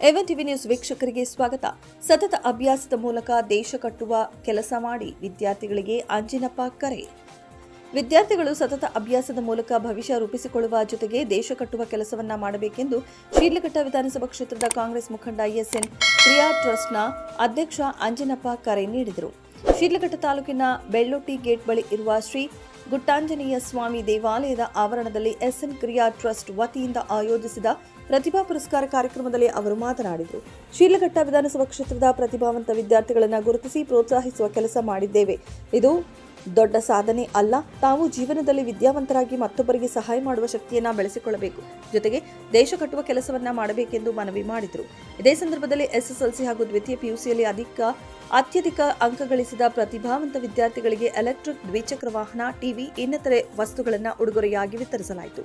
ಎವನ್ TV news ವೀಕ್ಷಕರಿಗೆ ಸ್ವಾಗತ. ಸತತ ಅಭ್ಯಾಸದ ಮೂಲಕ ದೇಶ ಕಟ್ಟುವ ಕೆಲಸ ಮಾಡಿ ವಿದ್ಯಾರ್ಥಿಗಳಿಗೆ ಅಂಜಿನಪ್ಪ ಕರೆ. ವಿದ್ಯಾರ್ಥಿಗಳು ಸತತ ಅಭ್ಯಾಸದ ಮೂಲಕ ಭವಿಷ್ಯ ರೂಪಿಸಿಕೊಳ್ಳುವ ಜೊತೆಗೆ ದೇಶ ಕಟ್ಟುವ ಕೆಲಸವನ್ನ ಮಾಡಬೇಕೆಂದು ಶಿಡ್ಲಘಟ್ಟ ವಿಧಾನಸಭಾ ಕ್ಷೇತ್ರದ ಕಾಂಗ್ರೆಸ್ ಮುಖಂಡ ಎಸ್ಎನ್ ಕ್ರಿಯಾ ಟ್ರಸ್ಟ್ನ ಅಧ್ಯಕ್ಷ ಅಂಜಿನಪ್ಪ ಕರೆ ನೀಡಿದರು. ಶಿಡ್ಲಘಟ್ಟ ತಾಲೂಕಿನ ಬೆಳ್ಳೊಟ್ಟಿ ಗೇಟ್ ಬಳಿ ಇರುವ ಶ್ರೀ ಗುಟ್ಟಾಂಜನೇಯ ಸ್ವಾಮಿ ದೇವಾಲಯದ ಆವರಣದಲ್ಲಿ ಎಸ್ಎನ್ ಕ್ರಿಯಾ ಟ್ರಸ್ಟ್ ವತಿಯಿಂದ ಆಯೋಜಿಸಿದ ಪ್ರತಿಭಾ ಪುರಸ್ಕಾರ ಕಾರ್ಯಕ್ರಮದಲ್ಲಿ ಅವರು ಮಾತನಾಡಿದರು. ಶಿಡ್ಲಘಟ್ಟ ವಿಧಾನಸಭಾ ಕ್ಷೇತ್ರದ ಪ್ರತಿಭಾವಂತ ವಿದ್ಯಾರ್ಥಿಗಳನ್ನು ಗುರುತಿಸಿ ಪ್ರೋತ್ಸಾಹಿಸುವ ಕೆಲಸ ಮಾಡಿದ್ದೇವೆ. ಇದು ದೊಡ್ಡ ಸಾಧನೆ ಅಲ್ಲ. ತಾವು ಜೀವನದಲ್ಲಿ ವಿದ್ಯಾವಂತರಾಗಿ ಮತ್ತೊಬ್ಬರಿಗೆ ಸಹಾಯ ಮಾಡುವ ಶಕ್ತಿಯನ್ನ ಬೆಳೆಸಿಕೊಳ್ಳಬೇಕು, ಜೊತೆಗೆ ದೇಶ ಕಟ್ಟುವ ಕೆಲಸವನ್ನ ಮಾಡಬೇಕೆಂದು ಮನವಿ ಮಾಡಿದರು. ಇದೇ ಸಂದರ್ಭದಲ್ಲಿ ಎಸ್ಎಸ್ಎಲ್ಸಿ ಹಾಗೂ ದ್ವಿತೀಯ ಪಿಯುಸಿಯಲ್ಲಿ ಅತ್ಯಧಿಕ ಅಂಕ ಗಳಿಸಿದ ಪ್ರತಿಭಾವಂತ ವಿದ್ಯಾರ್ಥಿಗಳಿಗೆ ಎಲೆಕ್ಟ್ರಿಕ್ ದ್ವಿಚಕ್ರ ವಾಹನ, ಟಿವಿ ಇನ್ನಿತರೆ ವಸ್ತುಗಳನ್ನು ಉಡುಗೊರೆಯಾಗಿ ವಿತರಿಸಲಾಯಿತು.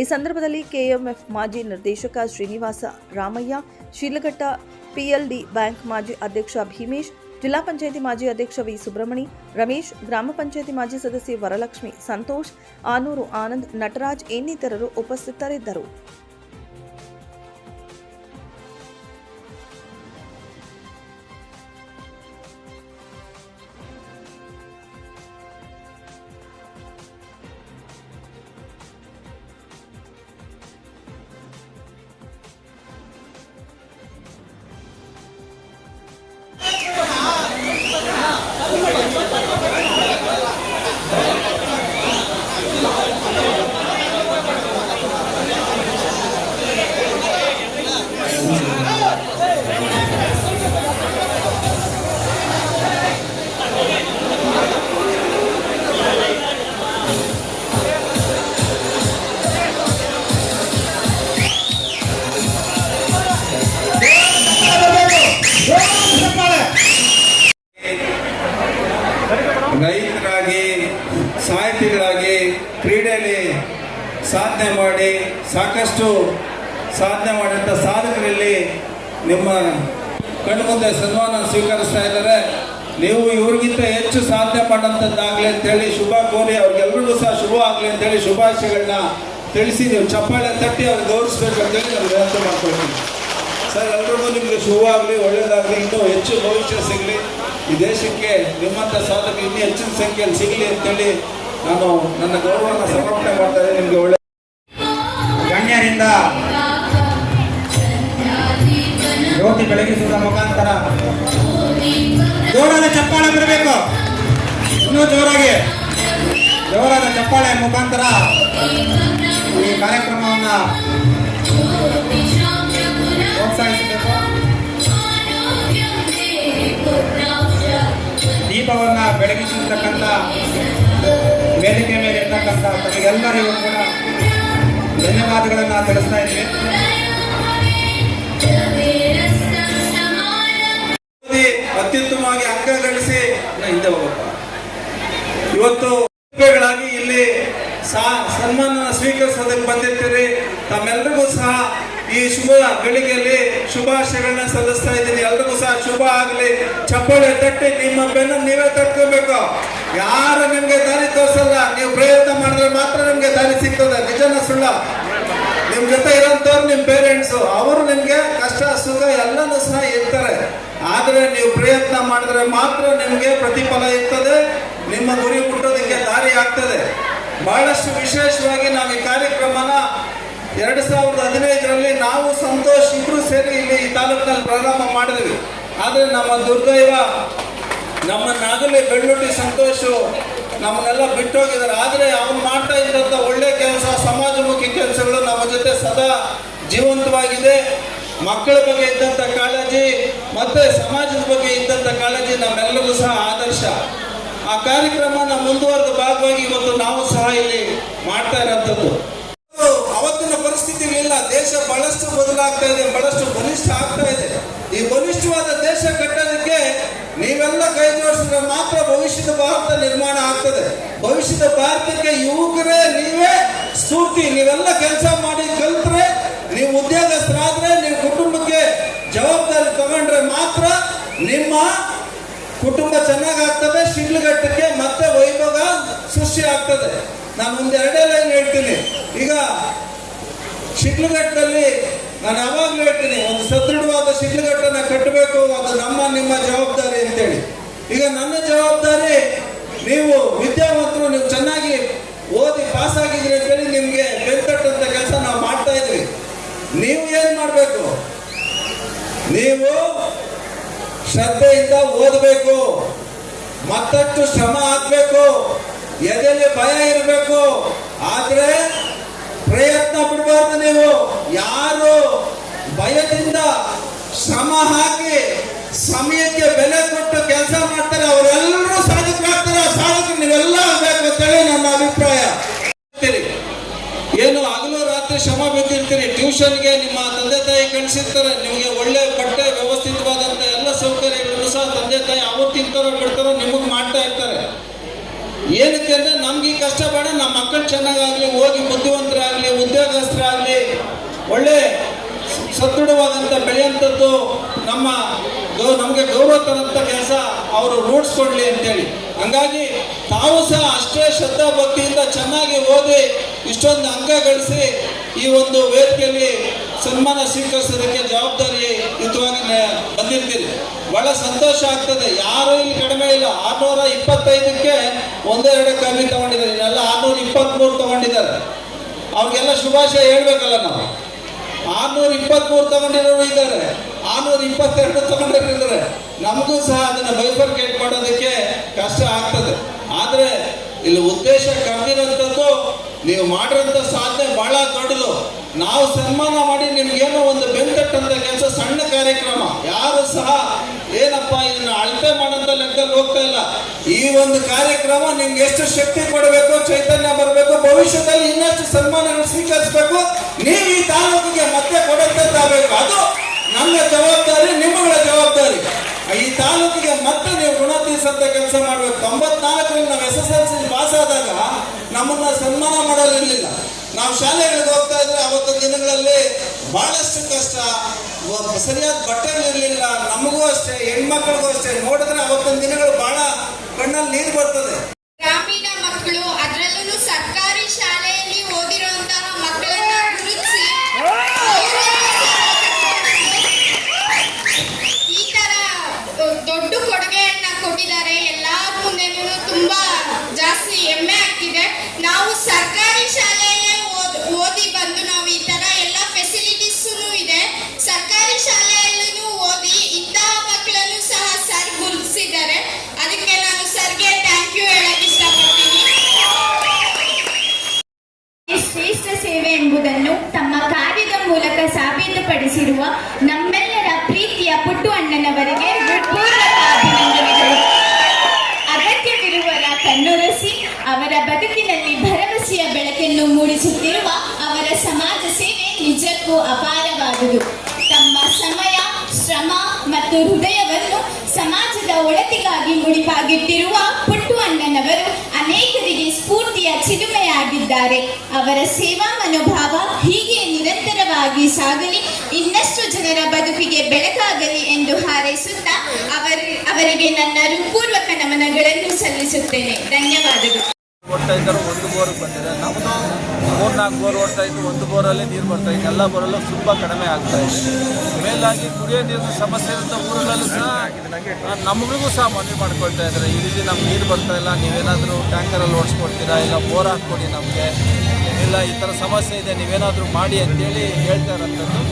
ಈ ಸಂದರ್ಭದಲ್ಲಿ ಕೆಎಂಎಫ್ ಮಾಜಿ ನಿರ್ದೇಶಕ ಶ್ರೀನಿವಾಸ ರಾಮಯ್ಯ, ಶಿಡ್ಲಘಟ್ಟ ಪಿಎಲ್ಡಿ ಬ್ಯಾಂಕ್ ಮಾಜಿ ಅಧ್ಯಕ್ಷ ಭೀಮೇಶ್, ಜಿಲ್ಲಾ ಪಂಚಾಯಿತಿ ಮಾಜಿ ಅಧ್ಯಕ್ಷ ವಿ ಸುಬ್ರಹ್ಮಣಿ, ರಮೇಶ್, ಗ್ರಾಮ ಪಂಚಾಯಿತಿ ಮಾಜಿ ಸದಸ್ಯೆ ವರಲಕ್ಷ್ಮಿ, ಸಂತೋಷ್, ಆನೂರು ಆನಂದ್, ನಟರಾಜ್ ಇನ್ನಿತರರು ಉಪಸ್ಥಿತರಿದ್ದರು. ರೈತರಾಗಿ, ಸಾಹಿತಿಗಳಾಗಿ, ಕ್ರೀಡೆಯಲ್ಲಿ ಸಾಧನೆ ಮಾಡಿ ಸಾಕಷ್ಟು ಸಾಧನೆ ಮಾಡಿದಂಥ ಸಾಧಕರಲ್ಲಿ ನಿಮ್ಮ ಕಣ್ಣು ಮುಂದೆ ಸನ್ಮಾನ ಸ್ವೀಕರಿಸ್ತಾ ಇದ್ದಾರೆ. ನೀವು ಇವ್ರಿಗಿಂತ ಹೆಚ್ಚು ಸಾಧನೆ ಮಾಡೋಂಥದ್ದಾಗಲಿ ಅಂತೇಳಿ ಶುಭ ಕೋರಿ ಅವ್ರಿಗೆಲ್ರಿಗೂ ಸಹ ಶುಭ ಆಗಲಿ ಅಂತೇಳಿ ಶುಭಾಶಯಗಳನ್ನ ತಿಳಿಸಿ ನೀವು ಚಪ್ಪಾಳೆ ತಟ್ಟಿ ಅವ್ರಿಗೆ ಗೌರವಿಸ್ಬೇಕು ಅಂತೇಳಿ ನಾನು ವಿನಂತಿ ಮಾಡ್ಕೊಳ್ತೀನಿ. ಸರ್, ಎಲ್ರಿಗೂ ನಿಮಗೆ ಶುಭ ಆಗಲಿ, ಒಳ್ಳೆಯದಾಗಲಿ, ಇನ್ನೂ ಹೆಚ್ಚು ಭವಿಷ್ಯ ಸಿಗಲಿ, ಈ ದೇಶಕ್ಕೆ ನಿಮ್ಮಂಥ ಸಾಧನೆ ಇನ್ನೂ ಹೆಚ್ಚಿನ ಸಂಖ್ಯೆಯಲ್ಲಿ ಸಿಗಲಿ ಅಂತೇಳಿ ನಾನು ನನ್ನ ಗೌರವವನ್ನು ಸಮರ್ಪಣೆ ಮಾಡ್ತಾ ಇದ್ದೀನಿ. ನಿಮಗೆ ಒಳ್ಳೆ ಗಣ್ಯರಿಂದ ಜ್ಯೋತಿ ಬೆಳಗಿಸುವ ಮುಖಾಂತರ ಜೋರಾದ ಚಪ್ಪಾಳೆ ಬರಬೇಕು. ಇನ್ನೂ ಜೋರಾದ ಚಪ್ಪಾಳೆ ಮುಖಾಂತರ ಈ ಕಾರ್ಯಕ್ರಮವನ್ನು ಪ್ರೋತ್ಸಾಹಿಸಬೇಕು. ದೀಪವನ್ನ ಬೆಳಗಿಸಿರ್ತಕ್ಕಂಥ ವೇದಿಕೆ ಮೇಲೆ ಇರ್ತಕ್ಕಂಥ ತಮಗೆಲ್ಲರಿಗೂ ಕೂಡ ಧನ್ಯವಾದಗಳನ್ನು ತಿಳಿಸ್ತಾ ಇದ್ದೀವಿ. ಅತ್ಯುತ್ತಮವಾಗಿ ಅಂಕ ಗಳಿಸಿ ಇವತ್ತು ಇಲ್ಲಿ ಸನ್ಮಾನ ಸ್ವೀಕರಿಸೋದಕ್ಕೆ ಬಂದಿರ್ತೀರಿ. ತಮ್ಮೆಲ್ಲರಿಗೂ ಸಹ ಈ ಶುಭ ಗಳಿಗೆಯಲ್ಲಿ ಶುಭಾಶಯಗಳನ್ನ ಸಲ್ಲಿಸ್ತಾ ಇದ್ದೀನಿ. ಎಲ್ರಿಗೂ ಸಹ ಶುಭ ಆಗಲಿ. ಚಪ್ಪಾಳೆ ತಟ್ಟಿ ನಿಮ್ಮ ಬೆನ್ನು ನೀವೇ ತಟ್ಕೋಬೇಕು. ಯಾರು ನಿಮ್ಗೆ ದಾರಿ ತೋರಿಸಲ್ಲ. ನೀವು ಪ್ರಯತ್ನ ಮಾಡಿದ್ರೆ ಮಾತ್ರ ನಿಮ್ಗೆ ದಾರಿ ಸಿಗ್ತದೆ. ನಿಜನ ಸುಳ್ಳ? ನಿಮ್ ಜೊತೆ ಇರೋಂಥವ್ರು ನಿಮ್ ಪೇರೆಂಟ್ಸು, ಅವರು ನಿಮ್ಗೆ ಕಷ್ಟ ಸುಖ ಎಲ್ಲನೂ ಸಹ ಇರ್ತಾರೆ. ಆದ್ರೆ ನೀವು ಪ್ರಯತ್ನ ಮಾಡಿದ್ರೆ ಮಾತ್ರ ನಿಮ್ಗೆ ಪ್ರತಿಫಲ ಇರ್ತದೆ. ನಿಮ್ಮ ಗುರಿ ಮುಟ್ಟೋದಕ್ಕೆ ದಾರಿ ಆಗ್ತದೆ. ಬಹಳಷ್ಟು ವಿಶೇಷವಾಗಿ ನಾವು ಈ ಕಾರ್ಯಕ್ರಮನ 2015ರಲ್ಲಿ ನಾವು ಸಂತೋಷ್ ಇಬ್ರು ಸೇರಿ ಇಲ್ಲಿ ಈ ತಾಲೂಕಿನಲ್ಲಿ ಪ್ರಾರಂಭ ಮಾಡಿದ್ವಿ. ಆದರೆ ನಮ್ಮ ದುರ್ದೈವ ನಮ್ಮನ್ನಾಗಲೇ ಬೆಳ್ಳೊಟ್ಟಿ ಸಂತೋಷು ನಮ್ಮನ್ನೆಲ್ಲ ಬಿಟ್ಟೋಗಿದ್ದಾರೆ. ಆದರೆ ಅವ್ನು ಮಾಡ್ತಾ ಇದ್ದಂಥ ಒಳ್ಳೆ ಕೆಲಸ, ಸಮಾಜಮುಖಿ ಕೆಲಸಗಳು ನಮ್ಮ ಜೊತೆ ಸದಾ ಜೀವಂತವಾಗಿದೆ. ಮಕ್ಕಳ ಬಗ್ಗೆ ಇದ್ದಂಥ ಕಾಳಜಿ ಮತ್ತೆ ಸಮಾಜದ ಬಗ್ಗೆ ಇದ್ದಂಥ ಕಾಳಜಿ ನಮ್ಮೆಲ್ಲರಿಗೂ ಸಹ ಆದರ್ಶ. ಆ ಕಾರ್ಯಕ್ರಮನ ಮುಂದುವರೆದ ಭಾಗವಾಗಿ ಇವತ್ತು ನಾವು ಸಹ ಇಲ್ಲಿ ಮಾಡ್ತಾ ಇರೋಂಥದ್ದು. ಅವತ್ತಿನ ಪರಿಸ್ಥಿತಿ ಇಲ್ಲ. ದೇಶ ಬಹಳಷ್ಟು ಬದಲಾಗ್ತಾ ಇದೆ, ಬಹಳಷ್ಟು ಬಲಿಷ್ಠ ಆಗ್ತಾ ಇದೆ. ಈ ಬಲಿಷ್ಠವಾದ ದೇಶ ಕಟ್ಟೋದಕ್ಕೆ ನೀವೆಲ್ಲ ಕೈ ಜೋಡಿಸಿದ್ರೆ ಮಾತ್ರ ಭವಿಷ್ಯದ ಭಾರತ ನಿರ್ಮಾಣ ಆಗ್ತದೆ. ಭವಿಷ್ಯದ ಭಾರತಕ್ಕೆ ಯುವಕರೇ ನೀವೇ ಸ್ಫೂರ್ತಿ. ನೀವೆಲ್ಲ ಕೆಲಸ ಮಾಡಿ ಕಲ್ತ್ರೆ, ನೀವು ಉದ್ಯೋಗಸ್ಥರಾದ್ರೆ, ನೀವು ಕುಟುಂಬಕ್ಕೆ ಜವಾಬ್ದಾರಿ ತಗೊಂಡ್ರೆ ಮಾತ್ರ ನಿಮ್ಮ ಕುಟುಂಬ ಚೆನ್ನಾಗಾಗ್ತದೆ. ಶಿಡ್ಲಘಟ್ಟಕ್ಕೆ ಮತ್ತೆ ವೈಭವ ಸೃಷ್ಟಿ ಆಗ್ತದೆ. ನಾನು ಒಂದು ಎರಡೇ ಲೈನ್ ಹೇಳ್ತೀನಿ. ಈಗ ಶಿಡ್ಲಘಟ್ಟದಲ್ಲಿ ನಾನು ಯಾವಾಗಲೂ ಹೇಳ್ತೀನಿ, ಒಂದು ಸದೃಢವಾದ ಶಿಡ್ಲಘಟ್ಟನ ಕಟ್ಟಬೇಕು, ಅದು ನಿಮ್ಮ ಜವಾಬ್ದಾರಿ ಅಂತೇಳಿ. ಈಗ ನನ್ನ ಜವಾಬ್ದಾರಿ, ನೀವು ವಿದ್ಯಾವಂತರು, ನೀವು ಚೆನ್ನಾಗಿ ಓದಿ ಪಾಸ್ ಆಗಿದ್ರಿ ಅಂತೇಳಿ ನಿಮ್ಗೆ ಬೆಂತಟ್ಟಂತ ಕೆಲಸ ನಾವು ಮಾಡ್ತಾ ಇದ್ವಿ. ನೀವು ಏನ್ ಮಾಡ್ಬೇಕು? ನೀವು ಶ್ರದ್ಧೆಯಿಂದ ಓದಬೇಕು, ಮತ್ತಷ್ಟು ಶ್ರಮ ಹಾಕ್ಬೇಕು, ಎದೆಯಲ್ಲಿ ಭಯ ಇರಬೇಕು, ಆದ್ರೆ ಪ್ರಯತ್ನ ಬಿಡಬಾರ್ದು. ನೀವು ಯಾರು ಭಯದಿಂದ ಶ್ರಮ ಹಾಕಿ ಸಮಯಕ್ಕೆ ಬೆಲೆ ಕೊಟ್ಟು ಕೆಲಸ ಮಾಡ್ತಾರೆ ಅವರೆಲ್ಲರೂ ಸಾಧಕರಾಗ್ತಾರೆ. ಸಾಧಕರು ನೀವೆಲ್ಲ ಆಗ್ಬೇಕು ಅಂತೇಳಿ ನನ್ನ ಅಭಿಪ್ರಾಯ. ಏನು ಹಗಲು ರಾತ್ರಿ ಶ್ರಮ ಬಿದ್ದಿರ್ತೀರಿ, ಟ್ಯೂಷನ್ಗೆ ನಿಮ್ಮ ತಂದೆ ತಾಯಿ ಕಳಿಸಿರ್ತಾರೆ, ನಿಮಗೆ ಒಳ್ಳೆ ಬಟ್ಟೆ ವ್ಯವಸ್ಥಿತವಾದಂತ ಎಲ್ಲ ಸೌಕರ್ಯಗಳನ್ನು ಸಹ ತಂದೆ ತಾಯಿ ಅವ್ರು ತಿಂತಾರೋ ಬಿಡ್ತಾರೋ ನಿಮಗೆ ಮಾಡ್ತಾ ಇರ್ತಾರೆ. ಏನಕ್ಕೆ ಅಂದ್ರೆ ನಮ್ಗೆ ಈ ಕಷ್ಟ ಬೇಡ, ನಮ್ಮ ಮಕ್ಕಳು ಚೆನ್ನಾಗಾಗ್ಲಿ, ಓದಿ ಬುದ್ಧಿವಂತರಾಗ್ಲಿ, ಉದ್ಯೋಗಸ್ಥರಾಗ್ಲಿ, ಒಳ್ಳೆ ಸದೃಢವಾದಂತ ಬೆಳೆಯುವಂಥದ್ದು ನಮಗೆ ಗೌರವ ತರಂತ ಕೆಲಸ ಅವರು ರೂಢಿಸ್ಕೊಡ್ಲಿ ಅಂತೇಳಿ. ಹಂಗಾಗಿ ತಾವು ಸಹ ಅಷ್ಟೇ ಶ್ರದ್ಧಾ ಭಕ್ತಿಯಿಂದ ಚೆನ್ನಾಗಿ ಓದಿ ಇಷ್ಟೊಂದು ಅಂಕ ಗಳಿಸಿ ಈ ಒಂದು ವೇದಿಕೆಯಲ್ಲಿ ಸನ್ಮಾನ ಸ್ವೀಕರಿಸೋದಕ್ಕೆ ಜವಾಬ್ದಾರಿಯುತವಾಗಿ ಬಂದಿರ್ತೀರಿ. ಬಹಳ ಸಂತೋಷ ಆಗ್ತದೆ. ಯಾರು ಇಲ್ಲಿ ಕಡಿಮೆ ಇಲ್ಲ. 625ಕ್ಕೆ ಒಂದೆರಡು ಕಮ್ಮಿ ತಗೊಂಡಿದ್ದಾರೆ, ಇನ್ನೆಲ್ಲ 623 ತಗೊಂಡಿದ್ದಾರೆ. ಅವ್ರಿಗೆಲ್ಲ ಶುಭಾಶಯ ಹೇಳ್ಬೇಕಲ್ಲ ನಾವು. 623 ತಗೊಂಡಿರೋರು ಇದ್ದಾರೆ, 622 ತಗೊಂಡಿದ್ದಾರೆ. ನಮಗೂ ಸಹ ಅದನ್ನ ಬೈಫರ್ಕೇಟ್ ಮಾಡೋದಕ್ಕೆ ಕಷ್ಟ ಆಗ್ತದೆ. ಆದ್ರೆ ಇಲ್ಲಿ ಉದ್ದೇಶ ಕರೆದಿರೋಂಥದ್ದು, ನೀವು ಮಾಡಿರೋಂಥ ಸಾಧನೆ ಬಹಳ ದೊಡ್ಡದು. ನಾವು ಸನ್ಮಾನ ಮಾಡಿ ನಿಮ್ಗೇನೋ ಒಂದು ಬೆಂತಟ್ಟಂತ ಕೆಲಸ, ಸಣ್ಣ ಕಾರ್ಯಕ್ರಮ. ಯಾರು ಸಹ ಏನಪ್ಪ ಇದನ್ನ ಅಳತೆ ಮಾಡೋಂಥ ಲೆಕ್ಕದಲ್ಲಿ ಹೋಗ್ತಾ ಇಲ್ಲ. ಈ ಒಂದು ಕಾರ್ಯಕ್ರಮ ನಿಮ್ಗೆ ಎಷ್ಟು ಶಕ್ತಿ ಕೊಡಬೇಕು, ಚೈತನ್ಯ ಬರಬೇಕು, ಭವಿಷ್ಯದಲ್ಲಿ ಇನ್ನಷ್ಟು ಸನ್ಮಾನಗಳು ಸ್ವೀಕರಿಸಬೇಕು, ನೀವು ಈ ತಾಲೂಕಿಗೆ ಮತ್ತೆ ಕೊಡುವಂತಾಗಬೇಕು. ಅದು ನನ್ನ ಜವಾಬ್ದಾರಿ, ನಿಮ್ಮಗಳ ಜವಾಬ್ದಾರಿ. ಈ ತಾಲೂಕಿಗೆ ಮತ್ತೆ ನೀವು ಗುಣ ತೀರಿಸಂತ ಕೆಲಸ ಮಾಡ್ಬೇಕು. 94ರಲ್ಲಿ ನಾವು SSLC ಪಾಸ್ ಆದಾಗ ನಮ್ಮನ್ನ ಸನ್ಮಾನ ಮಾಡೋದಿರ್ಲಿಲ್ಲ. ನಾವು ಶಾಲೆಗಳಿಗೆ ಹೋಗ್ತಾ ಇದ್ರೆ ಅವತ್ತಿನ ದಿನಗಳಲ್ಲಿ ಬಹಳಷ್ಟು ಕಷ್ಟ, ಸರಿಯಾದ ಬಟ್ಟೆಗಳಿರ್ಲಿಲ್ಲ. ನಮಗೂ ಅಷ್ಟೇ, ಹೆಣ್ಮಕ್ಳಿಗೂ ಅಷ್ಟೇ. ನೋಡಿದ್ರೆ ಅವತ್ತಿನ ದಿನಗಳು ಬಹಳ ಕಣ್ಣಲ್ಲಿ ನೀರು ಬರ್ತದೆ. ಗ್ರಾಮೀಣ ಮಕ್ಕಳು, ಅದರಲ್ಲೂ ಸರ್ಕಾರಿ ಶಾಲೆಯಲ್ಲಿ ಓದಿರುವಂತಹ ಮಕ್ಕಳನ್ನ ಗುರುತಿಸಿ ಈ ತರ ದೊಡ್ಡ ಕೊಡುಗೆಯನ್ನ ಕೊಟ್ಟಿದ್ದಾರೆ. ಎಲ್ಲಾರ ಮುಂದೆನೂ ತುಂಬಾ ಜಾಸ್ತಿ ಹೆಮ್ಮೆ ಆಗ್ತಿದೆ. ನಾವು ಸರ್ಕಾರಿ ಶಾಲೆಯಲ್ಲೇ ಓದಿ ಬಂದು ನಾವು ಈ ತರ ಎಲ್ಲ ಫೆಸಿಲಿಟೀಸ್ ಇದೆ. ಸರ್ಕಾರಿ ಶಾಲೆಯಲ್ಲೂ ಓದಿ ಇಂತಹ ಮಕ್ಕಳನ್ನು ಸಹ ಸರ್ ಗುರುತಿಸಿದ್ದಾರೆ. ಅದಕ್ಕೆ ನಾನು ಸರ್ಗೆ ಥ್ಯಾಂಕ್ ಯು ಹೇಳಕ್ ಇಷ್ಟಪಡ್ತೀನಿ. ಶ್ರೇಷ್ಠ ಸೇವೆ ಎಂಬುದನ್ನು ತಮ್ಮ ಕಾರ್ಯದ ಮೂಲಕ ಸಾಬೀತುಪಡಿಸಿರುವ ನಮ್ಮೆಲ್ಲರ ಪ್ರೀತಿಯ ಪುಟ್ಟು ಅಣ್ಣನವರಿಗೆ ಹೃತ್ಪೂರ್ವಕ ಅಭಿನಂದನೆಗಳು. ಅಗತ್ಯವಿರುವರ ಕಣ್ಣೊರೆಸಿ ಅವರ ಬದುಕಿನಲ್ಲಿ ಭರವಸೆಯ ಬೆಳಕನ್ನು ಮೂಡಿಸುತ್ತಿರುವ ಅವರ ಸಮಾಜ ಸೇವೆ ನಿಜಕ್ಕೂ ಅಪಾರವಾದುದು. ತಮ್ಮ ಸಮಯ, ಶ್ರಮ ಮತ್ತು ಹೃದಯವನ್ನು ಸಮಾಜದ ಒಳಿತಿಗಾಗಿ ಮುಡಿಪಾಗಿಟ್ಟಿರುವ ಪುಟ್ಟು ಅಣ್ಣನವರು ಅನೇಕರಿಗೆ ಸ್ಫೂರ್ತಿಯ ಚಿಲುಮೆಯಾಗಿದ್ದಾರೆ. ಅವರ ಸೇವಾ ಮನೋಭಾವ ಹೀಗೆ ನಿರಂತರವಾಗಿ ಸಾಗಲಿ, ಇನ್ನಷ್ಟು ಜನರ ಬದುಕಿಗೆ ಬೆಳಕಾಗಲಿ ಎಂದು ಹಾರೈಸುತ್ತಾ ಅವರಿಗೆ ನನ್ನ ಹೃತ್ಪೂರ್ವಕ ನಮನಗಳನ್ನು ಸಲ್ಲಿಸುತ್ತೇನೆ. ಧನ್ಯವಾದಗಳು. ಓಡ್ತಾ ಇದ್ದರು, ಒಂದು ಬೋರ್ ಬಂದಿದೆ. ನಮ್ಮದು 3-4 ಬೋರ್ ಓಡ್ತಾ ಇದ್ದು, ಒಂದು ಬೋರಲ್ಲಿ ನೀರು ಬರ್ತಾ ಇತ್ತು. ಎಲ್ಲ ಬೋರಲ್ಲೂ ತುಂಬ ಕಡಿಮೆ ಆಗ್ತಾ ಇದೆ. ಮೇಲಾಗಿ ಕುಡಿಯೋ ನೀರಿನ ಸಮಸ್ಯೆ ಇರುತ್ತೆ ಊರುಗಳಲ್ಲೂ ಸಹ. ನಮಗೂ ಸಹ ಮನವಿ ಮಾಡ್ಕೊಳ್ತಾ ಇದ್ದಾರೆ, ಈ ರೀತಿ ನಮ್ಗೆ ನೀರು ಬರ್ತಾ ಇಲ್ಲ, ನೀವೇನಾದರೂ ಟ್ಯಾಂಕರಲ್ಲಿ ಓಡಿಸ್ಕೊಡ್ತೀರಾ, ಇಲ್ಲ ಬೋರ್ ಹಾಕ್ಕೊಡಿ ನಮಗೆ, ಇಲ್ಲ ಈ ಥರ ಸಮಸ್ಯೆ ಇದೆ, ನೀವೇನಾದರೂ ಮಾಡಿ ಅಂತೇಳಿ ಹೇಳ್ತಾ ಇರೋಂಥದ್ದು.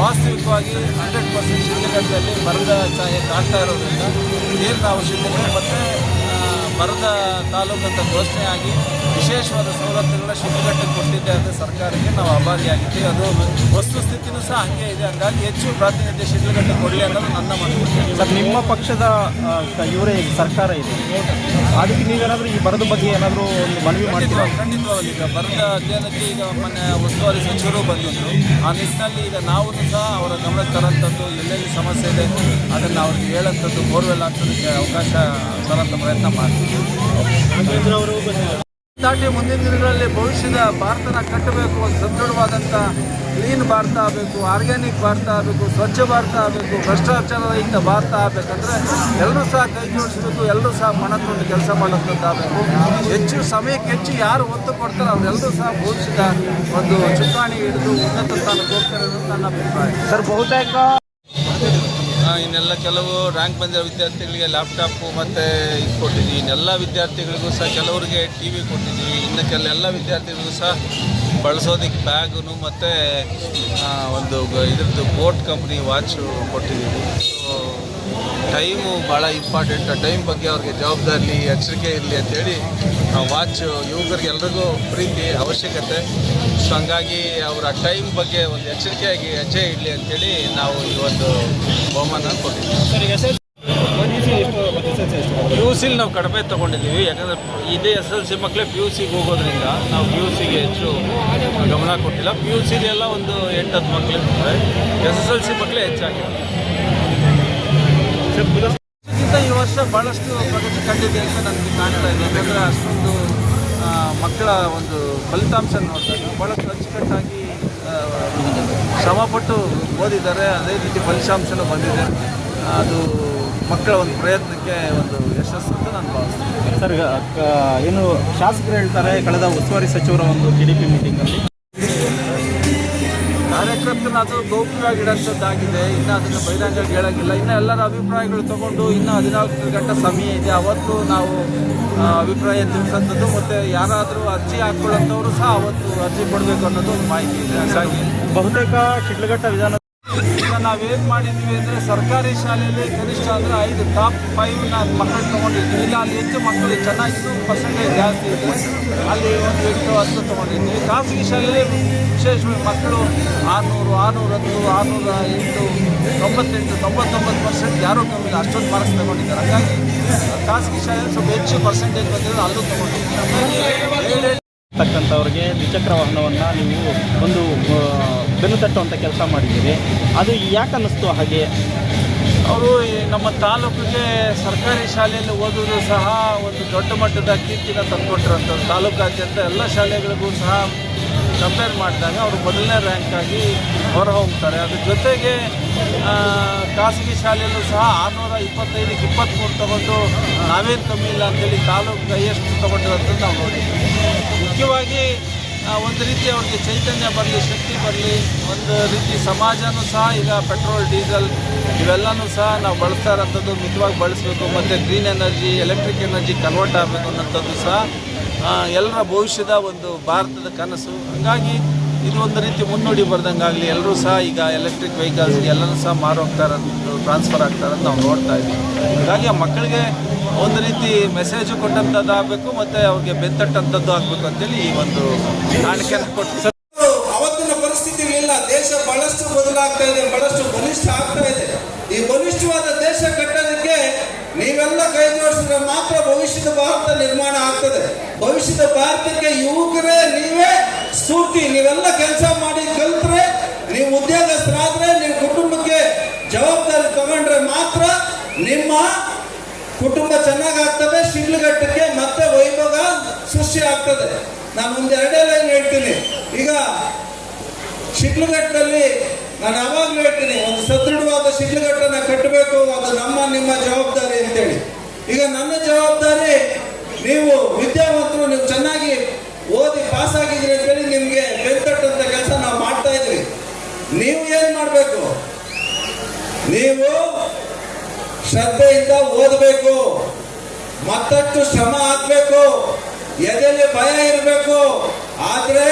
ವಾಸ್ತವಿಕವಾಗಿ 100% ಶಿಡ್ಲಘಟ್ಟದಲ್ಲಿ ಬರದ ಛಾಯೆ ಆಗ್ತಾ ಇರೋದ್ರಿಂದ ನೀರಿನ ಅವಶ್ಯಕತೆ ಮತ್ತು ಬರದ ತಾಲೂಕು ಅಂತ ಘೋಷಣೆ ಆಗಿ ವಿಶೇಷವಾದ ಸವಲತ್ತುಗಳ ಶಿಡ್ಲಘಟ್ಟಕ್ಕೆ ಕೊಟ್ಟಿದ್ದೆ ಅಂದರೆ ಸರ್ಕಾರಕ್ಕೆ ನಾವು ಆಭಾರಿಯಾಗಿದ್ದೀವಿ. ಅದು ವಸ್ತುಸ್ಥಿತಿನೂ ಸಹ ಹಂಗೆ ಇದೆ. ಹಂಗಾಗಿ ಹೆಚ್ಚು ಪ್ರಾತಿನಿಧ್ಯ ಶಿಡ್ಲಘಟ್ಟಕ್ಕೆ ಕೊಡಲಿ ಅನ್ನೋದು ನನ್ನ ಮನವಿ. ಸರ್, ನಿಮ್ಮ ಪಕ್ಷದ ಇವರೇ ಸರ್ಕಾರ ಇದೆ, ಅದಕ್ಕೆ ನೀವೇನಾದರೂ ಈ ಬರದ ಬಗ್ಗೆ ಏನಾದರೂ ಒಂದು ಮನವಿ ಮಾಡ್ತೀರಾ? ಖಂಡಿತವಾಗಲಿ. ಈಗ ಬರದ ಅಧ್ಯಯನಕ್ಕೆ ಈಗ ಮೊನ್ನೆ ಉಸ್ತುವಾರಿ ಸಚಿವರು ಬಂದಿದ್ದರು. ಆ ನಿಟ್ಟಿನಲ್ಲಿ ಈಗ ನಾವು ಸಹ ಅವರ ಗಮನಕ್ಕೆ ತರೋಂಥದ್ದು, ಎಲ್ಲೆಲ್ಲಿ ಸಮಸ್ಯೆ ಇದೆ ಅದನ್ನು ಅವ್ರಿಗೆ ಹೇಳೋಂಥದ್ದು, ಬೋರ್ವೆಲ್ ಹಾಕೋದಕ್ಕೆ ಅವಕಾಶ ತರೋಂಥ ಪ್ರಯತ್ನ ಮಾಡ್ತೀವಿ. ದಾಟಿ ಮುಂದಿನ ದಿನಗಳಲ್ಲಿ ಭವಿಷ್ಯದ ಭಾರತನ ಕಟ್ಟಬೇಕು, ಒಂದು ಸದೃಢವಾದಂಥ ಕ್ಲೀನ್ ಭಾರತ ಆಗಬೇಕು, ಆರ್ಗ್ಯಾನಿಕ್ ಭಾರತ ಆಗಬೇಕು, ಸ್ವಚ್ಛ ಭಾರತ ಆಗಬೇಕು, ಭ್ರಷ್ಟಾಚಾರರಹಿತ ಭಾರತ ಆಗಬೇಕಂದ್ರೆ ಎಲ್ಲರೂ ಸಹ ಕೈ ಜೋಡಿಸಬೇಕು, ಎಲ್ಲರೂ ಸಹ ಮನತೊಂದು ಕೆಲಸ ಮಾಡೋಂಥದ್ದಾಗಬೇಕು. ಹೆಚ್ಚು ಸಮಯಕ್ಕೆ ಹೆಚ್ಚು ಯಾರು ಒತ್ತು ಕೊಡ್ತಾರೆ ಅವರೆಲ್ಲರೂ ಸಹ ಭವಿಷ್ಯದ ಒಂದು ಚುಕ್ಕಾಣಿ ಹಿಡಿದು ಉನ್ನತ ಸ್ಥಾನಕ್ಕೆ ಹೋಗ್ತಾರೆ ಅನ್ನೋದು ನನ್ನ ಅಭಿಪ್ರಾಯ. ಸರ್, ಬಹುತೇಕ ಇನ್ನೆಲ್ಲ ಕೆಲವು ರ್ಯಾಂಕ್ ಬಂದಿರೋ ವಿದ್ಯಾರ್ಥಿಗಳಿಗೆ ಲ್ಯಾಪ್ಟಾಪು ಮತ್ತು ಇದು ಕೊಟ್ಟಿದ್ದೀವಿ. ಇನ್ನೆಲ್ಲ ವಿದ್ಯಾರ್ಥಿಗಳಿಗೂ ಸಹ ಕೆಲವರಿಗೆ ಟಿ ವಿ ಕೊಟ್ಟಿದ್ದೀವಿ. ಇನ್ನು ಎಲ್ಲ ವಿದ್ಯಾರ್ಥಿಗಳಿಗೂ ಸಹ ಬಳಸೋದಕ್ಕೆ ಬ್ಯಾಗು ಮತ್ತು ಒಂದು ಇದ್ರದ್ದು ಬೋಟ್ ಕಂಪ್ನಿ ವಾಚು ಕೊಟ್ಟಿದ್ದೀವಿ. ಸೊ ಟೈಮು ಭಾಳ ಇಂಪಾರ್ಟೆಂಟ್. ಟೈಮ್ ಬಗ್ಗೆ ಅವ್ರಿಗೆ ಜವಾಬ್ದಾರಿ ಎಚ್ಚರಿಕೆ ಇರಲಿ ಅಂತೇಳಿ ವಾಚ್ ಯುವಕರಿಗೆಲ್ರಿಗೂ ಪ್ರೀತಿ ಅವಶ್ಯಕತೆ. ಸೊ ಹಂಗಾಗಿ ಅವರ ಟೈಮ್ ಬಗ್ಗೆ ಒಂದು ಎಚ್ಚರಿಕೆಯಾಗಿ ಹೆಜ್ಜೆ ಇಡಲಿ ಅಂತೇಳಿ ನಾವು ಈ ಒಂದು ಬಹುಮಾನ ಕೊಟ್ಟಿದ್ದೀವಿ. PUC ನಾವು ಕಡಿಮೆ ತೊಗೊಂಡಿದ್ದೀವಿ, ಯಾಕಂದರೆ ಇದೇ SSLC ಮಕ್ಕಳೇ PUCಗೆ ಹೋಗೋದ್ರಿಂದ ನಾವು PUCಗೆ ಹೆಚ್ಚು ಗಮನ ಕೊಟ್ಟಿಲ್ಲ. PUCಗೆಲ್ಲ ಒಂದು 8-10 ಮಕ್ಕಳಿರ್ತಾರೆ, SSLC ಮಕ್ಕಳೇ ಹೆಚ್ಚಾಗಿದೆ. ಈ ವರ್ಷ ಭಾಳಷ್ಟು ಪ್ರಗತಿ ಕಂಡಿದೆ ಅಂತ ನನಗೆ ಕಾಣ್ತಾ ಇದೆ. ಯಾಕಂದರೆ ಅಷ್ಟೊಂದು ಮಕ್ಕಳ ಒಂದು ಫಲಿತಾಂಶ ನೋಡಿದಾಗ ಭಾಳಷ್ಟು ಅಚ್ಚುಕಟ್ಟಾಗಿ ಶ್ರಮಪಟ್ಟು ಓದಿದ್ದಾರೆ. ಅದೇ ರೀತಿ ಫಲಿತಾಂಶನೂ ಬಂದಿದೆ. ಅದು ಮಕ್ಕಳ ಒಂದು ಪ್ರಯತ್ನಕ್ಕೆ ಒಂದು ಯಶಸ್ಸು ಅಂತ ನಾನು ಭಾವಿಸ್ತೀನಿ. ಸರ್, ಏನು ಶಾಸಕರು ಹೇಳ್ತಾರೆ, ಕಳೆದ ಉಸ್ತುವಾರಿ ಸಚಿವರ ಒಂದು KDP ಮೀಟಿಂಗಲ್ಲಿ ಕಾರ್ಯಕರ್ತನ ಅದು ಗೌಪ್ಯವಾಗಿಡೋಂಥದ್ದಾಗಿದೆ. ಇನ್ನು ಅದನ್ನು ಬಹಿರಂಗವಾಗಿ ಹೇಳೋಂಗಿಲ್ಲ. ಇನ್ನು ಎಲ್ಲರ ಅಭಿಪ್ರಾಯಗಳು ತಗೊಂಡು ಇನ್ನೂ 14 ಗಂಟೆ ಸಮಯ ಇದೆ. ಅವತ್ತು ನಾವು ಅಭಿಪ್ರಾಯ ತಿಳಿಸೋಂಥದ್ದು ಮತ್ತು ಯಾರಾದರೂ ಅರ್ಜಿ ಹಾಕ್ಕೊಳ್ಳೋಂಥವ್ರು ಸಹ ಅವತ್ತು ಅರ್ಜಿ ಕೊಡಬೇಕು ಅನ್ನೋದು ಒಂದು ಮಾಹಿತಿ ಇದೆ. ಹಾಗಾಗಿ ಬಹುತೇಕ ಶಿಡ್ಲಘಟ್ಟ ವಿಧಾನ ಈಗ ನಾವೇನು ಮಾಡಿದ್ವಿ ಅಂದರೆ ಸರ್ಕಾರಿ ಶಾಲೆಯಲ್ಲಿ ಕನಿಷ್ಠ ಅಂದರೆ 5 ಟಾಪ್ 5 ಮಕ್ಕಳು ತೊಗೊಂಡಿದ್ವಿ. ಇಲ್ಲ ಅಲ್ಲಿ ಹೆಚ್ಚು ಮಕ್ಕಳು ಚೆನ್ನಾಗಿದ್ದು ಪರ್ಸೆಂಟೇಜ್ ಜಾಸ್ತಿ ಇದೆ, ಅಲ್ಲಿ ಒಂದು 8-10 ತೊಗೊಂಡಿದ್ವಿ. ಖಾಸಗಿ ಶಾಲೆಯಲ್ಲಿ ವಿಶೇಷವಾಗಿ ಮಕ್ಕಳು 600, 610, 608, 98, 99% ಯಾರೂ ಕಮ್ಮಿ ಇಲ್ಲ, ಅಷ್ಟೊಂದು ಮಾರ್ಕ್ಸ್ ತೊಗೊಂಡಿದ್ದಾರೆ. ಹಾಗಾಗಿ ಖಾಸಗಿ ಶಾಲೆಯಲ್ಲಿ ಸ್ವಲ್ಪ ಹೆಚ್ಚು ಪರ್ಸೆಂಟೇಜ್ ಬಂದಿರೋದು ಅಲ್ಲೂ ತೊಗೊಂಡಿದ್ದೀವಿ. ತಕ್ಕಂಥವ್ರಿಗೆ ದ್ವಿಚಕ್ರ ವಾಹನವನ್ನು ನೀವು ಒಂದು ಬೆನ್ನು ತಟ್ಟುವಂಥ ಕೆಲಸ ಮಾಡಿದ್ದೀರಿ. ಅದು ಯಾಕೆ ಅನ್ನಿಸ್ತು ಹಾಗೆ? ಅವರು ನಮ್ಮ ತಾಲೂಕಿಗೆ ಸರ್ಕಾರಿ ಶಾಲೆಯಲ್ಲಿ ಓದೋದು ಸಹ ಒಂದು ದೊಡ್ಡ ಮಟ್ಟದ ಕೀರ್ತಿನ ತಂದುಕೊಟ್ಟಿರೋಂಥದ್ದು. ತಾಲೂಕಾದ್ಯಂತ ಎಲ್ಲ ಶಾಲೆಗಳಿಗೂ ಸಹ ಕಂಪೇರ್ ಮಾಡಿದಾಗ ಅವರು ಮೊದಲನೇ ರ್ಯಾಂಕ್ ಆಗಿ ಹೊರ ಹೋಗ್ತಾರೆ. ಅದ್ರ ಜೊತೆಗೆ ಖಾಸಗಿ ಶಾಲೆಯಲ್ಲೂ ಸಹ 625ಕ್ಕೆ 23 ತೊಗೊಂಡು ನಾವೇನು ಕಮ್ಮಿ ಇಲ್ಲ ಅಂತೇಳಿ ತಾಲೂಕು ಹೈಯೆಸ್ಟ್ ತೊಗೊಂಡಿರೋಂಥದ್ದು ನಾವು ನೋಡಿದ್ವಿ. ಮುಖ್ಯವಾಗಿ ಒಂದು ರೀತಿ ಅವ್ರಿಗೆ ಚೈತನ್ಯ ಬರಲಿ, ಶಕ್ತಿ ಬರಲಿ, ಒಂದು ರೀತಿ ಸಮಾಜನೂ ಸಹ ಈಗ ಪೆಟ್ರೋಲ್, ಡೀಸೆಲ್ ಇವೆಲ್ಲನೂ ಸಹ ನಾವು ಬಳಸ್ತಾ ಇರೋಂಥದ್ದು ಮಿತವಾಗಿ ಬಳಸಬೇಕು ಮತ್ತು green energy, electric energy convert ಆಗಬೇಕು ಅನ್ನೋಂಥದ್ದು ಸಹ ಎಲ್ಲರ ಭವಿಷ್ಯದ ಒಂದು ಭಾರತದ ಕನಸು. ಹಾಗಾಗಿ ಇದು ಒಂದು ರೀತಿ ಮುನ್ನುಡಿ ಬರ್ದಂಗಾಗಲಿ. ಎಲ್ಲರೂ ಸಹ ಈಗ ಎಲೆಕ್ಟ್ರಿಕ್ ವೆಹಿಕಲ್ಸ್ಗೆ ಎಲ್ಲರೂ ಸಹ ಮಾರೋಗ್ತಾ ಇರೋದು, ಟ್ರಾನ್ಸ್ಫರ್ ಆಗ್ತಾ ಇರೋದು ನಾವು ನೋಡ್ತಾ ಇದ್ದೀವಿ. ಹಾಗಾಗಿ ಆ ಮಕ್ಕಳಿಗೆ ಒಂದು ರೀತಿ ಮೆಸೇಜು ಕೊಟ್ಟಂಥದ್ದು ಆಗಬೇಕು ಮತ್ತು ಅವ್ರಿಗೆ ಬೆಂತಟ್ಟಂಥದ್ದು ಆಗಬೇಕು ಅಂತೇಳಿ ಈ ಒಂದು ಕಾಣಿಕೆ ಕೊಟ್ಟು. ಅವತ್ತಿನ ಪರಿಸ್ಥಿತಿಗಳಿಲ್ಲ. ದೇಶ ಬಹಳಷ್ಟು ಬದಲಾಗ್ತಾ ಇದೆ, ಬಹಳಷ್ಟು ಬಲಿಷ್ಠ ಆಗ್ತಾ ಇದೆ. ಈ ಬಲಿಷ್ಠವಾದ ದೇಶ ಕಟ್ಟೋದಕ್ಕೆ ನೀವೆಲ್ಲ ಕೈ ಜೋಡಿಸಿದ್ರೆ ಮಾತ್ರ ಭವಿಷ್ಯದ ಭಾರತ ನಿರ್ಮಾಣ ಆಗ್ತದೆ. ಭವಿಷ್ಯದ ಭಾರತಕ್ಕೆ ಯುವಕರೇ ನೀವೇ ಸ್ಫೂರ್ತಿ. ನೀವೆಲ್ಲ ಕೆಲಸ ಮಾಡಿ ಕಲ್ತ್ರೆ, ನೀವು ಉದ್ಯೋಗಸ್ಥರಾದ್ರೆ, ನಿಮ್ಮ ಕುಟುಂಬಕ್ಕೆ ಜವಾಬ್ದಾರಿ ತಗೊಂಡ್ರೆ ಮಾತ್ರ ನಿಮ್ಮ ಕುಟುಂಬ ಚೆನ್ನಾಗಾಗ್ತದೆ. ಶಿಡ್ಲಘಟ್ಟಕ್ಕೆ ಮತ್ತೆ ವೈಭವ ಸೃಷ್ಟಿ ಆಗ್ತದೆ. ನಾನು ಒಂದು 2 ಲೈನ್ ಹೇಳ್ತೀನಿ. ಈಗ ಶಿಡ್ಲಘಟ್ಟದಲ್ಲಿ ನಾನು ಯಾವಾಗಲೂ ಹೇಳ್ತೀನಿ, ಒಂದು ಸದೃಢವಾದ ಶಿಡ್ಲಘಟ್ಟನ ಕಟ್ಟಬೇಕು, ಅದು ನಮ್ಮ ನಿಮ್ಮ ಜವಾಬ್ದಾರಿ ಅಂತೇಳಿ. ಈಗ ನನ್ನ ಜವಾಬ್ದಾರಿ, ನೀವು ವಿದ್ಯಾವಂತರು, ನೀವು ಚೆನ್ನಾಗಿ ಓದಿ ಪಾಸ್ ಆಗಿದ್ರಿ ಅಂತೇಳಿ ನಿಮಗೆ ಬೆಂತಟ್ಟಂತ ಕೆಲಸ ನಾವು ಮಾಡ್ತಾ ಇದ್ವಿ. ನೀವು ಏನು ಮಾಡಬೇಕು? ನೀವು ಶ್ರದ್ಧೆಯಿಂದ ಓದಬೇಕು, ಮತ್ತಷ್ಟು ಶ್ರಮ ಹಾಕಬೇಕು, ಎದೆಯಲ್ಲಿ ಭಯ ಇರಬೇಕು. ಆದ್ರೆ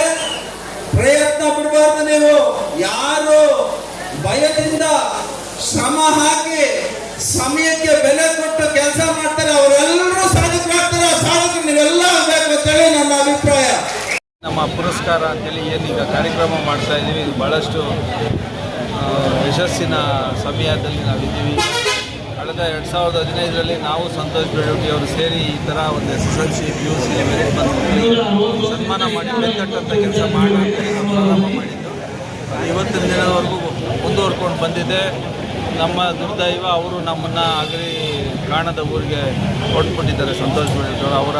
ಪ್ರಯತ್ನ ಬಿಡಬಾರ್ದು. ನೀವು ಯಾರು ಭಯದಿಂದ ಶ್ರಮ ಹಾಕಿ ಸಮಯಕ್ಕೆ ಬೆಲೆ ಕೊಟ್ಟು ಕೆಲಸ ಮಾಡ್ತಾರೆ ಅವರೆಲ್ಲರೂ ಸಾಧಕರಾಗ್ತಾರೆ. ಸಾಧಕರು ನೀವೆಲ್ಲ ಆಗಬೇಕು ಅಂತೇಳಿ ನನ್ನ ಅಭಿಪ್ರಾಯ. ನಮ್ಮ ಪುರಸ್ಕಾರ ಅಂತೇಳಿ ಏನೀಗ ಕಾರ್ಯಕ್ರಮ ಮಾಡ್ತಾ ಇದ್ದೀವಿ, ಇದು ಭಾಳಷ್ಟು ಯಶಸ್ಸಿನ ಸಮಯದಲ್ಲಿ ನಾವಿದ್ದೀವಿ. ಕಳೆದ 2015ರಲ್ಲಿ ನಾವು ಸಂತೋಷ್ ಬೆಳ್ಳೂಟಿ ಅವರು ಸೇರಿ ಈ ಥರ ಒಂದು SSLC, PUC ಮೆರಿಟ್ ಬಂದು ಸನ್ಮಾನ ಮಾಡಿ ಬೆಂತಟ್ಟಂಥ ಕೆಲಸ ಮಾಡೋಣ ಅಂತೇಳಿ ನಾವು ಪ್ರಾರಂಭ ಮಾಡಿದ್ದು. ಇವತ್ತಿನ ದಿನದವರೆಗೂ ಮುಂದುವರ್ಕೊಂಡು ಬಂದಿದೆ. ನಮ್ಮ ದುರ್ದೈವ ಅವರು ನಮ್ಮನ್ನು ಆಗಲಿ ಕಾಣದ ಊರಿಗೆ ಹೊರಟ್ಬಿಟ್ಟಿದ್ದಾರೆ ಸಂತೋಷ್ ಬೆಳ್ಳಿಯವರು. ಅವರ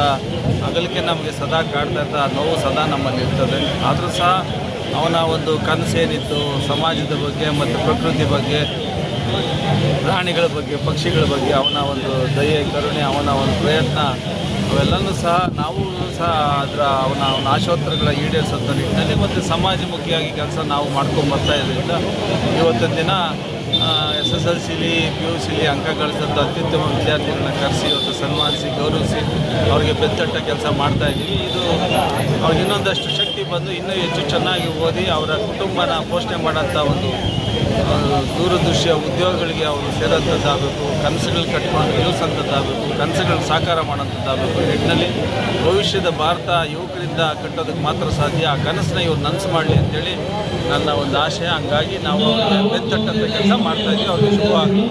ಅಗಲಿಕೆ ನಮಗೆ ಸದಾ ಕಾಡ್ತಾ ಇರ್ತಾ ನೋವು ಸದಾ ನಮ್ಮಲ್ಲಿ ಇರ್ತದೆ. ಆದರೂ ಸಹ ಅವನ ಒಂದು ಕನಸೇನಿತ್ತು ಸಮಾಜದ ಬಗ್ಗೆ ಮತ್ತು ಪ್ರಕೃತಿ ಬಗ್ಗೆ, ಪ್ರಾಣಿಗಳ ಬಗ್ಗೆ, ಪಕ್ಷಿಗಳ ಬಗ್ಗೆ ಅವನ ಒಂದು ದಯೆ, ಕರುಣೆ, ಅವನ ಒಂದು ಪ್ರಯತ್ನ ಅವೆಲ್ಲನೂ ಸಹ ನಾವು ಸಹ ಅವನ ಆಶೋತ್ತರಗಳ ಈಡೇರಿಸೋಂಥ ನಿಟ್ಟಿನಲ್ಲಿ ಮತ್ತು ಸಮಾಜಮುಖಿಯಾಗಿ ಕೆಲಸ ನಾವು ಮಾಡ್ಕೊಂಬರ್ತಾ ಇದ್ದರಿಂದ ಇವತ್ತಿನ ದಿನ SSLCಲಿ PUCಲಿ ಅಂಕ ಗಳಿಸಿದಂಥ ಅತ್ಯುತ್ತಮ ವಿದ್ಯಾರ್ಥಿಗಳನ್ನ ಕರೆಸಿ ಇವತ್ತು ಸನ್ಮಾನಿಸಿ ಗೌರವಿಸಿ ಅವರಿಗೆ ಬೆತ್ತಟ್ಟ ಕೆಲಸ ಮಾಡ್ತಾಯಿದ್ದೀವಿ. ಇದು ಅವ್ರಿಗೆ ಇನ್ನೊಂದಷ್ಟು ಶಕ್ತಿ ಬಂದು ಇನ್ನೂ ಹೆಚ್ಚು ಚೆನ್ನಾಗಿ ಓದಿ ಅವರ ಕುಟುಂಬನ ಪೋಷಣೆ ಮಾಡೋಂಥ ಒಂದು ದೂರದೃಶ್ಯ ಉದ್ಯೋಗಗಳಿಗೆ ಅವರು ಸೇರೋಂಥದ್ದಾಗಬೇಕು, ಕನಸುಗಳು ಕಟ್ಕೊಂಡು ನಿಲ್ಲಿಸೋಂಥದ್ದಾಗಬೇಕು, ಕನಸುಗಳು ಸಾಕಾರ ಮಾಡೋಂಥದ್ದಾಗಬೇಕು. ನಿಟ್ಟಿನಲ್ಲಿ ಭವಿಷ್ಯದ ಭಾರತ ಯುವಕರಿಂದ ಕಟ್ಟೋದಕ್ಕೆ ಮಾತ್ರ ಸಾಧ್ಯ. ಆ ಕನಸನ್ನ ಇವ್ರು ನನಸು ಮಾಡಲಿ ಅಂತೇಳಿ ನನ್ನ ಒಂದು ಆಶಯ. ಹಂಗಾಗಿ ನಾವು ಬೆತ್ತಟ್ಟಂಥ ಕೆಲಸ ಮಾಡ್ತಾಯಿದ್ದೀವಿ. ಅವ್ರಿಗೆ ಶುಭವಾಗಲಿ.